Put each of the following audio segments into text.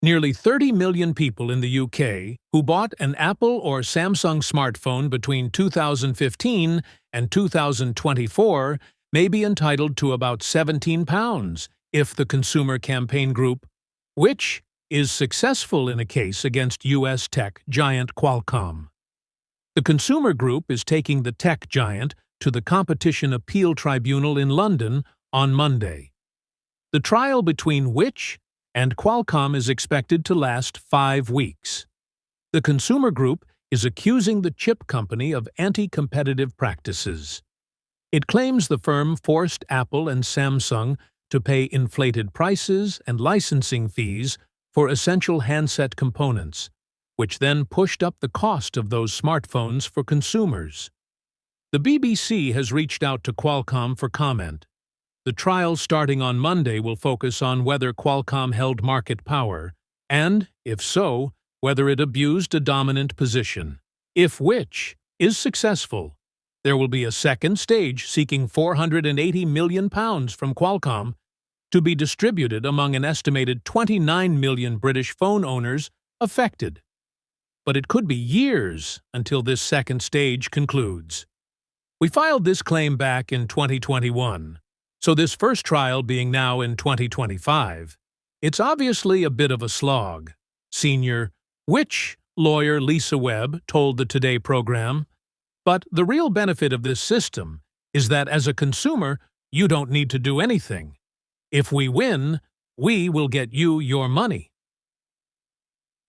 Nearly 30 million people in the UK who bought an Apple or Samsung smartphone between 2015 and 2024 may be entitled to about £17 if the consumer campaign group, which is successful in a case against US tech giant Qualcomm. The consumer group is taking the tech giant to the Competition Appeal Tribunal in London on Monday. The trial between Which and Qualcomm is expected to last 5 weeks. The consumer group is accusing the chip company of anti-competitive practices. It claims the firm forced Apple and Samsung to pay inflated prices and licensing fees for essential handset components, which then pushed up the cost of those smartphones for consumers. The BBC has reached out to Qualcomm for comment. The trial starting on Monday will focus on whether Qualcomm held market power and, if so, whether it abused a dominant position. If Which is successful, there will be a second stage seeking £480 million from Qualcomm to be distributed among an estimated 29 million British phone owners affected. But it could be years until this second stage concludes. We filed this claim back in 2021. So this first trial being now in 2025, it's obviously a bit of a slog. Senior Which lawyer Lisa Webb told the Today program. But the real benefit of this system is that as a consumer, you don't need to do anything. If we win, we will get you your money.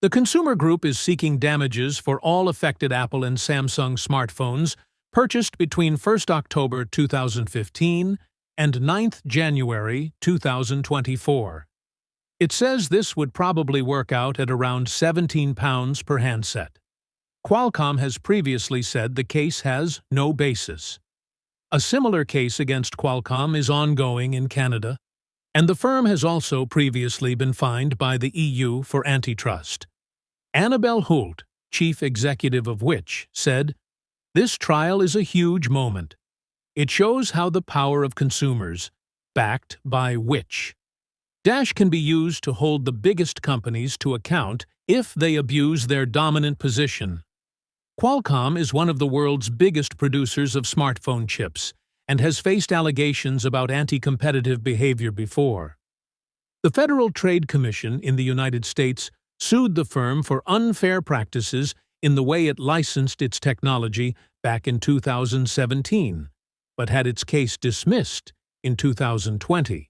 The consumer group is seeking damages for all affected Apple and Samsung smartphones purchased between 1 October 2015 and 9 January 2024. It says this would probably work out at around £17 per handset. Qualcomm has previously said the case has no basis. A similar case against Qualcomm is ongoing in Canada, and the firm has also previously been fined by the EU for antitrust. Annabel Hult, chief executive of Which, said, "This trial is a huge moment. It shows how the power of consumers, backed by Which, can be used to hold the biggest companies to account if they abuse their dominant position." Qualcomm is one of the world's biggest producers of smartphone chips and has faced allegations about anti-competitive behavior before. The Federal Trade Commission in the United States sued the firm for unfair practices in the way it licensed its technology back in 2017. But had its case dismissed in 2020.